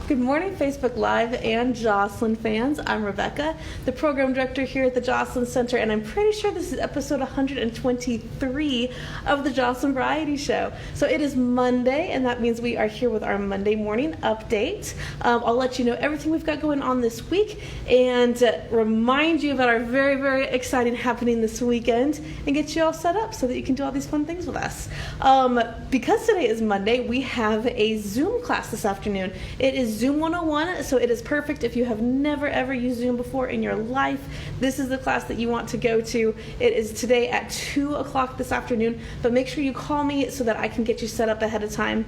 Good morning, Facebook Live and Joslyn fans. I'm Rebecca, the program director here at the Joslyn Center, and I'm pretty sure this is episode 123 of the Joslyn Variety Show. So it is Monday, and that means we are here with our Monday morning update. I'll let you know everything we've got going on this week and remind you about our very, very exciting happening this weekend and get you all set up so that you can do all these fun things with us. Because today is Monday, we have a Zoom class this afternoon. It is Zoom 101, so it is perfect if you have never ever used Zoom before in your life. This is the class that you want to go to. It is today at 2 o'clock this afternoon, but make sure you call me so that I can get you set up ahead of time.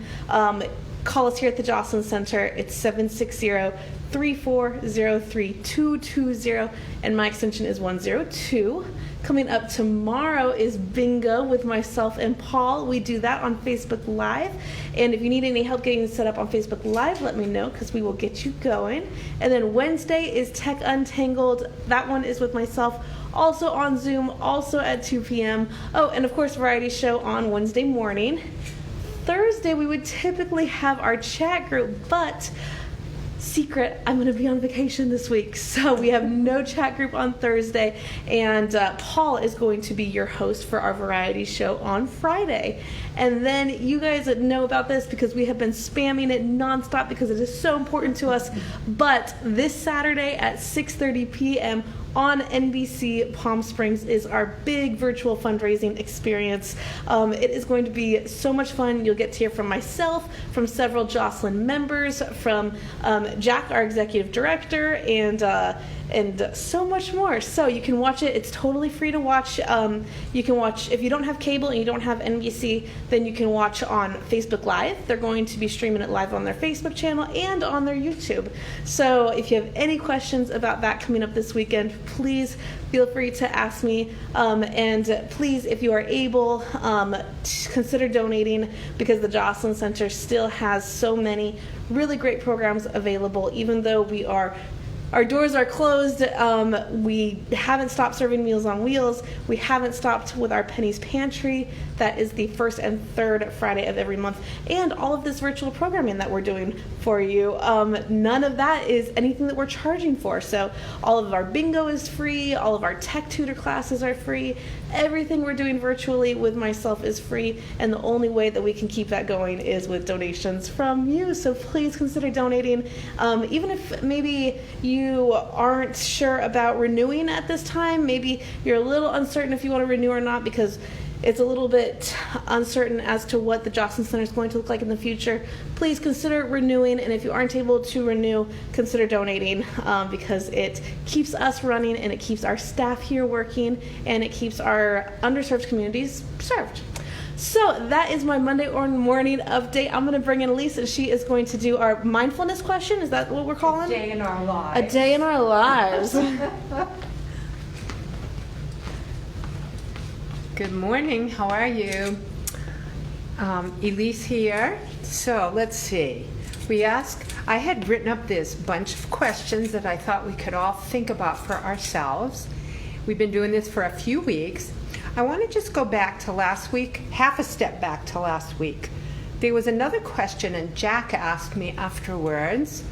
Call us here at the Joslyn Center. It's 760-340-3220, and my extension is 102. Coming up tomorrow is bingo with myself and Paul. We do that on Facebook Live, and if you need any help getting set up on Facebook Live, let me know because we will get you going. And then Wednesday is Tech Untangled. That one is with myself, also on Zoom, also at 2 p.m. Oh, and of course, Variety Show on Wednesday morning. Thursday, we would typically have our chat group, but secret, I'm going to be on vacation this week, so we have no chat group on Thursday, and Paul is going to be your host for our variety show on Friday. And then you guys know about this because we have been spamming it nonstop because it is so important to us, but this Saturday at 6:30 p.m. on NBC Palm Springs is our big virtual fundraising experience. It is going to be so much fun. You'll get to hear from myself, from several Joslyn members, from Jack, our executive director, and so much more. So you can watch it. It's totally free to watch. You can watch, if you don't have cable and you don't have NBC, then you can watch on Facebook Live. They're going to be streaming it live on their Facebook channel and on their YouTube. So if you have any questions about that coming up this weekend, please feel free to ask me. And please, if you are able, consider donating because the Joslyn Center still has so many really great programs available, even though our doors are closed. We haven't stopped serving Meals on Wheels. We haven't stopped with our Penny's Pantry. That is the first and third Friday of every month. And all of this virtual programming that we're doing for you, none of that is anything that we're charging for. So all of our bingo is free. All of our tech tutor classes are free. Everything we're doing virtually with myself is free. And the only way that we can keep that going is with donations from you. So please consider donating. Even if maybe you aren't sure about renewing at this time, maybe you're a little uncertain if you want to renew or not because it's a little bit uncertain as to what the Joslyn Center is going to look like in the future, please consider renewing, and if you aren't able to renew, consider donating because it keeps us running and it keeps our staff here working and it keeps our underserved communities served. So that is my Monday morning update. I'm going to bring in Elyse, and she is going to do our mindfulness question. Is that what we're calling? A day in our lives. A day in our lives. Good morning. How are you? Elyse here. So let's see. I had written up this bunch of questions that I thought we could all think about for ourselves. We've been doing this for a few weeks. I want to just go back to last week, half a step back to last week. There was another question, and Jack asked me afterwards,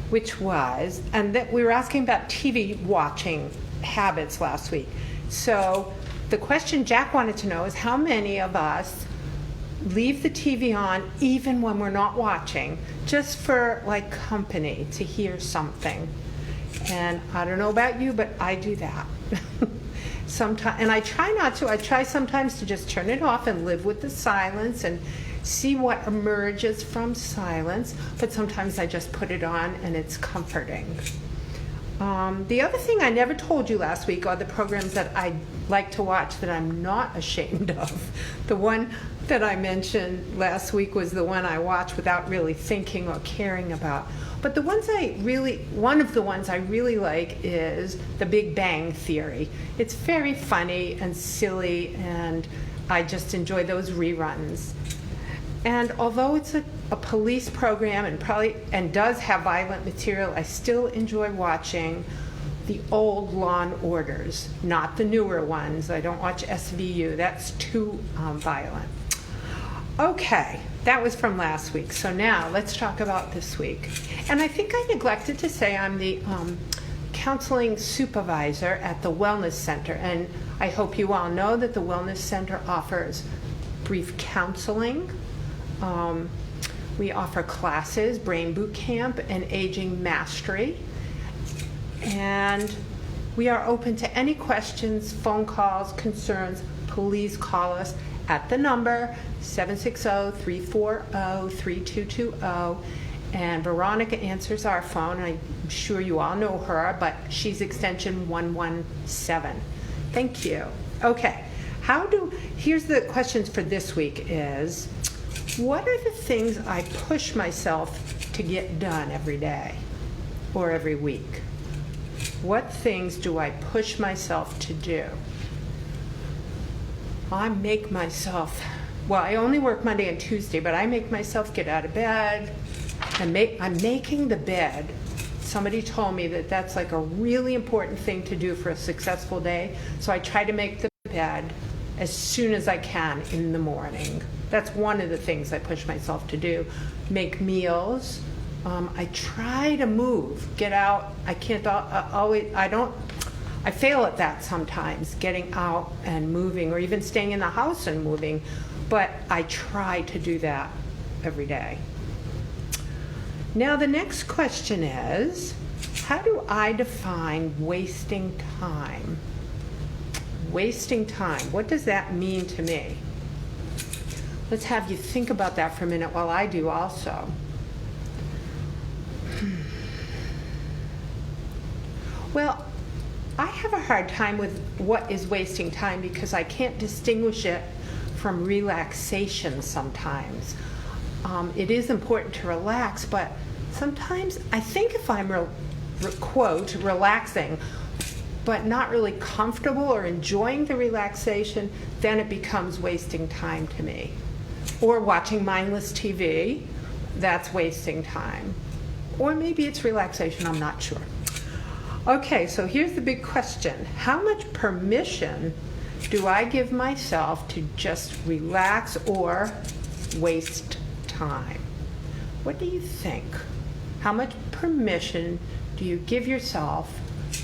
which was, and that we were asking about TV watching habits last week. So the question Jack wanted to know is how many of us leave the TV on even when we're not watching, just for like company, to hear something. And I don't know about you, but I do that. Sometimes, and I try not to. I try sometimes to just turn it off and live with the silence and see what emerges from silence. But sometimes I just put it on and it's comforting. The other thing I never told you last week are the programs that I like to watch that I'm not ashamed of. The one that I mentioned last week was the one I watch without really thinking or caring about. But one of the ones I really like is The Big Bang Theory. It's very funny and silly, and I just enjoy those reruns. And although it's a police program and does have violent material, I still enjoy watching the old Law and Orders, not the newer ones. I don't watch SVU. That's too violent. Okay, That was from last week. So now let's talk about this week. And I think I neglected to say I'm the counseling supervisor at the Wellness Center. And I hope you all know that the Wellness Center offers brief counseling. We offer classes, brain boot camp, and aging mastery. And we are open to any questions, phone calls, concerns. Please call us at the number 760-340-3220. And Veronica answers our phone. I'm sure you all know her, but she's extension 117. Thank you. Okay, here's the questions for this week is, what are the things I push myself to get done every day or every week? What things do I push myself to do? I make myself, I only work Monday and Tuesday, but I make myself get out of bed. I'm making the bed. Somebody told me that that's like a really important thing to do for a successful day. So I try to make the bed as soon as I can in the morning. That's one of the things I push myself to do. Make meals. I try to move, get out. I can't always, I fail at that sometimes, getting out and moving, or even staying in the house and moving. But I try to do that every day. Now the next question is, how do I define wasting time? Wasting time, what does that mean to me? Let's have you think about that for a minute while I do also. Well, I have a hard time with what is wasting time because I can't distinguish it from relaxation sometimes. It is important to relax, but sometimes I think if I'm, quote, relaxing, but not really comfortable or enjoying the relaxation, then it becomes wasting time to me. Or watching mindless TV, that's wasting time. Or maybe it's relaxation, I'm not sure. Okay, so here's the big question. How much permission do I give myself to just relax or waste time? What do you think? How much permission do you give yourself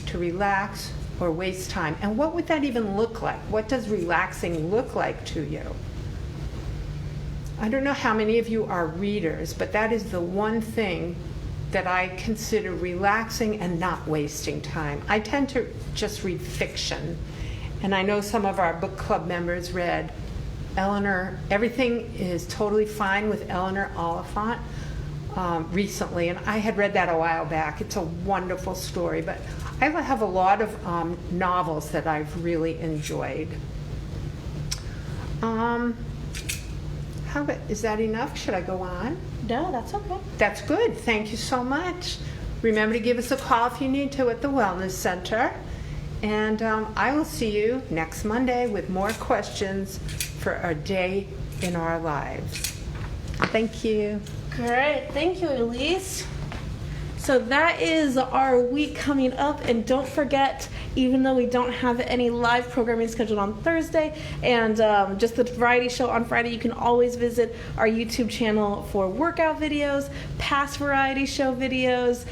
to relax or waste time? And what would that even look like? What does relaxing look like to you? I don't know how many of you are readers, but that is the one thing that I consider relaxing and not wasting time. I tend to just read fiction. And I know some of our book club members read Everything is Totally Fine with Eleanor Oliphant recently. And I had read that a while back. It's a wonderful story. But I have a lot of novels that I've really enjoyed. Is that enough? Should I go on? No, that's okay. That's good. Thank you so much. Remember to give us a call if you need to at the Wellness Center. And I will see you next Monday with more questions for a day in our lives. Thank you. Great. Thank you, Elyse. So that is our week coming up, and don't forget, even though we don't have any live programming scheduled on Thursday and just the variety show on Friday, you can always visit our YouTube channel for workout videos, past variety show videos.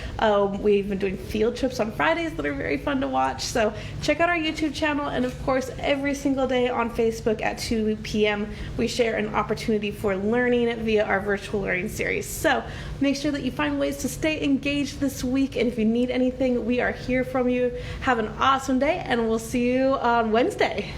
We've been doing field trips on Fridays that are very fun to watch, so check out our YouTube channel. And of course, every single day on Facebook at 2 p.m. we share an opportunity for learning via our virtual learning series. So make sure that you find ways to stay engaged this week, and if you need anything, we are here from you. Have an awesome day, and we'll see you on Wednesday.